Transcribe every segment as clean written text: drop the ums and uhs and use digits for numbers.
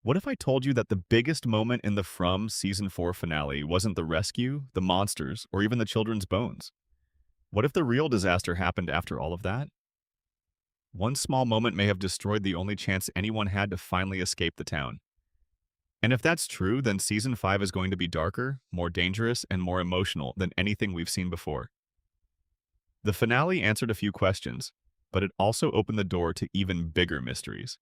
What if I told you that the biggest moment in the From Season 4 finale wasn't the rescue, the monsters, or even the children's bones? What if the real disaster happened after all of that? One small moment may have destroyed the only chance anyone had to finally escape the town. And if that's true, then Season 5 is going to be darker, more dangerous, and more emotional than anything we've seen before. The finale answered a few questions, but it also opened the door to even bigger mysteries.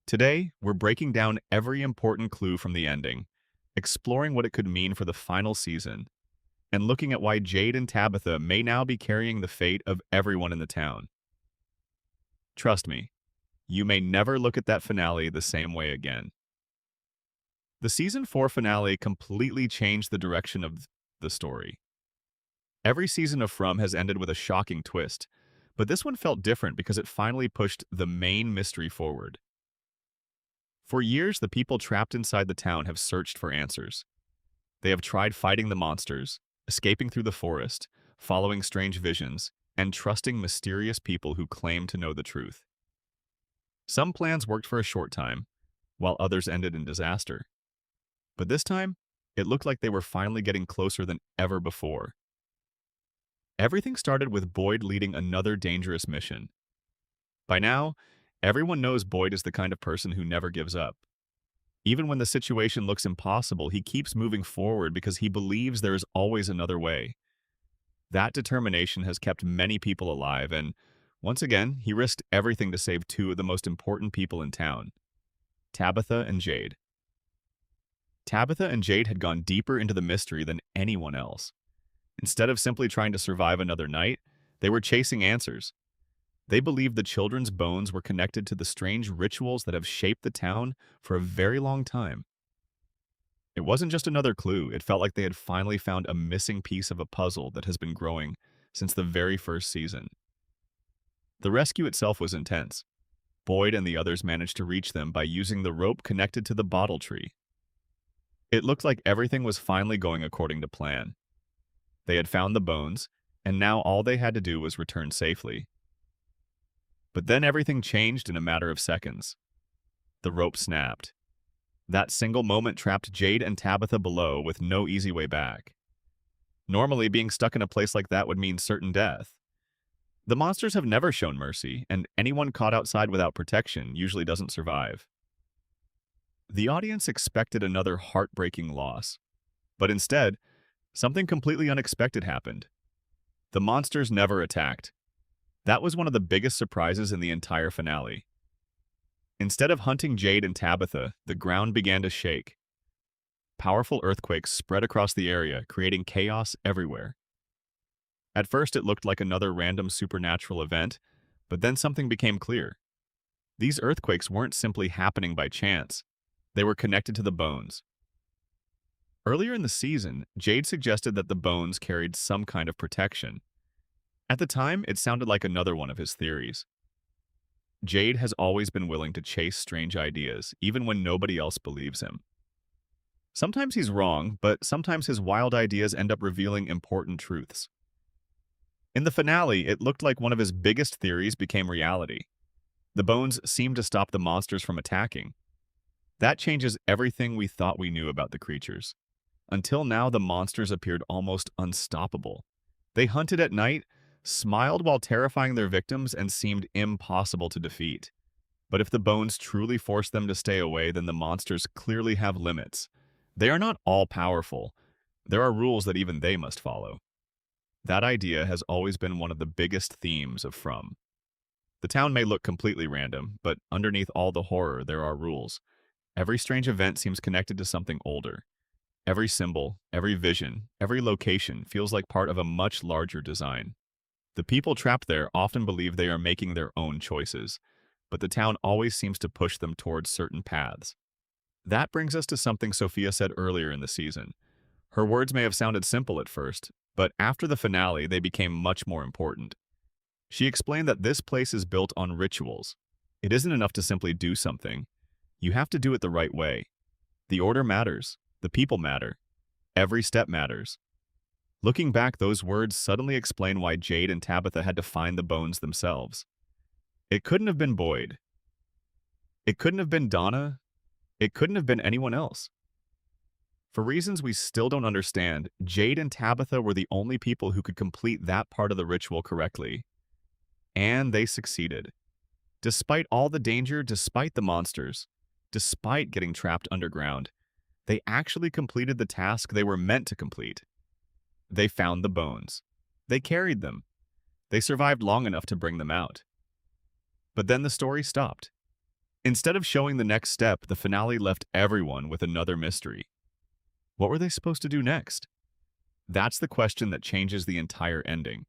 Today, we're breaking down every important clue from the ending, exploring what it could mean for the final season, and looking at why Jade and Tabitha may now be carrying the fate of everyone in the town. Trust me, you may never look at that finale the same way again. The Season 4 finale completely changed the direction of the story. Every season of From has ended with a shocking twist, but this one felt different because it finally pushed the main mystery forward. For years, the people trapped inside the town have searched for answers. They have tried fighting the monsters, escaping through the forest, following strange visions, and trusting mysterious people who claim to know the truth. Some plans worked for a short time, while others ended in disaster. But this time, it looked like they were finally getting closer than ever before. Everything started with Boyd leading another dangerous mission. By now, everyone knows Boyd is the kind of person who never gives up. Even when the situation looks impossible, he keeps moving forward because he believes there is always another way. That determination has kept many people alive, and once again, he risked everything to save two of the most important people in town, Tabitha and Jade. Tabitha and Jade had gone deeper into the mystery than anyone else. Instead of simply trying to survive another night, they were chasing answers. They believed the children's bones were connected to the strange rituals that have shaped the town for a very long time. It wasn't just another clue, it felt like they had finally found a missing piece of a puzzle that has been growing since the very first season. The rescue itself was intense. Boyd and the others managed to reach them by using the rope connected to the bottle tree. It looked like everything was finally going according to plan. They had found the bones, and now all they had to do was return safely. But then everything changed in a matter of seconds. The rope snapped. That single moment trapped Jade and Tabitha below with no easy way back. Normally, being stuck in a place like that would mean certain death. The monsters have never shown mercy, and anyone caught outside without protection usually doesn't survive. The audience expected another heartbreaking loss, but instead, something completely unexpected happened. The monsters never attacked. That was one of the biggest surprises in the entire finale. Instead of hunting Jade and Tabitha, the ground began to shake. Powerful earthquakes spread across the area, creating chaos everywhere. At first, it looked like another random supernatural event, but then something became clear. These earthquakes weren't simply happening by chance. They were connected to the bones. Earlier in the season, Jade suggested that the bones carried some kind of protection. At the time, it sounded like another one of his theories. Jade has always been willing to chase strange ideas, even when nobody else believes him. Sometimes he's wrong, but sometimes his wild ideas end up revealing important truths. In the finale, it looked like one of his biggest theories became reality. The bones seemed to stop the monsters from attacking. That changes everything we thought we knew about the creatures. Until now, the monsters appeared almost unstoppable. They hunted at night, smiled while terrifying their victims, and seemed impossible to defeat. But if the bones truly force them to stay away, then the monsters clearly have limits. They are not all-powerful. There are rules that even they must follow. That idea has always been one of the biggest themes of From. The town may look completely random, but underneath all the horror, there are rules. Every strange event seems connected to something older. Every symbol, every vision, every location feels like part of a much larger design. The people trapped there often believe they are making their own choices, but the town always seems to push them towards certain paths. That brings us to something Sophia said earlier in the season. Her words may have sounded simple at first, but after the finale, they became much more important. She explained that this place is built on rituals. It isn't enough to simply do something. You have to do it the right way. The order matters. The people matter. Every step matters. Looking back, those words suddenly explain why Jade and Tabitha had to find the bones themselves. It couldn't have been Boyd. It couldn't have been Donna. It couldn't have been anyone else. For reasons we still don't understand, Jade and Tabitha were the only people who could complete that part of the ritual correctly. And they succeeded. Despite all the danger, despite the monsters, despite getting trapped underground, they actually completed the task they were meant to complete. They found the bones. They carried them. They survived long enough to bring them out. But then the story stopped. Instead of showing the next step, the finale left everyone with another mystery. What were they supposed to do next? That's the question that changes the entire ending.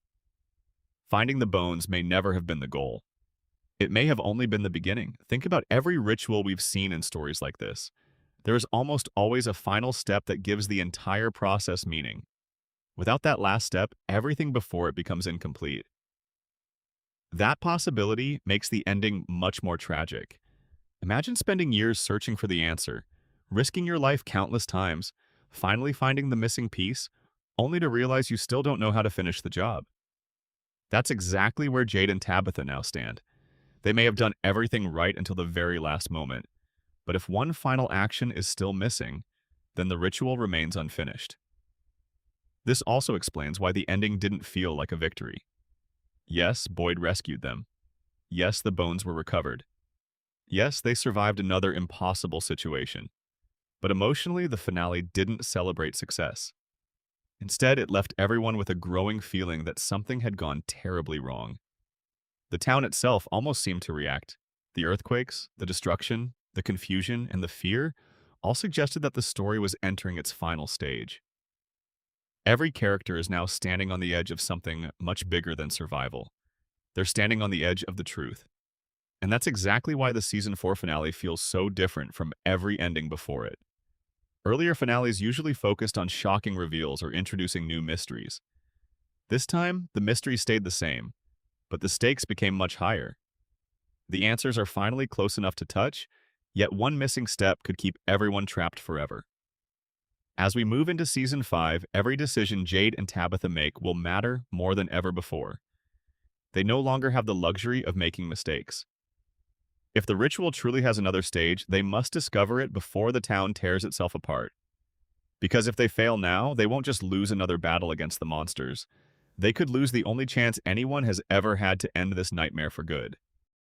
Finding the bones may never have been the goal. It may have only been the beginning. Think about every ritual we've seen in stories like this. There is almost always a final step that gives the entire process meaning. Without that last step, everything before it becomes incomplete. That possibility makes the ending much more tragic. Imagine spending years searching for the answer, risking your life countless times, finally finding the missing piece, only to realize you still don't know how to finish the job. That's exactly where Jade and Tabitha now stand. They may have done everything right until the very last moment, but if one final action is still missing, then the ritual remains unfinished. This also explains why the ending didn't feel like a victory. Yes, Boyd rescued them. Yes, the bones were recovered. Yes, they survived another impossible situation. But emotionally, the finale didn't celebrate success. Instead, it left everyone with a growing feeling that something had gone terribly wrong. The town itself almost seemed to react. The earthquakes, the destruction, the confusion, and the fear all suggested that the story was entering its final stage. Every character is now standing on the edge of something much bigger than survival. They're standing on the edge of the truth. And that's exactly why the Season 4 finale feels so different from every ending before it. Earlier finales usually focused on shocking reveals or introducing new mysteries. This time, the mystery stayed the same, but the stakes became much higher. The answers are finally close enough to touch, yet one missing step could keep everyone trapped forever. As we move into Season 5, every decision Jade and Tabitha make will matter more than ever before. They no longer have the luxury of making mistakes. If the ritual truly has another stage, they must discover it before the town tears itself apart. Because if they fail now, they won't just lose another battle against the monsters. They could lose the only chance anyone has ever had to end this nightmare for good.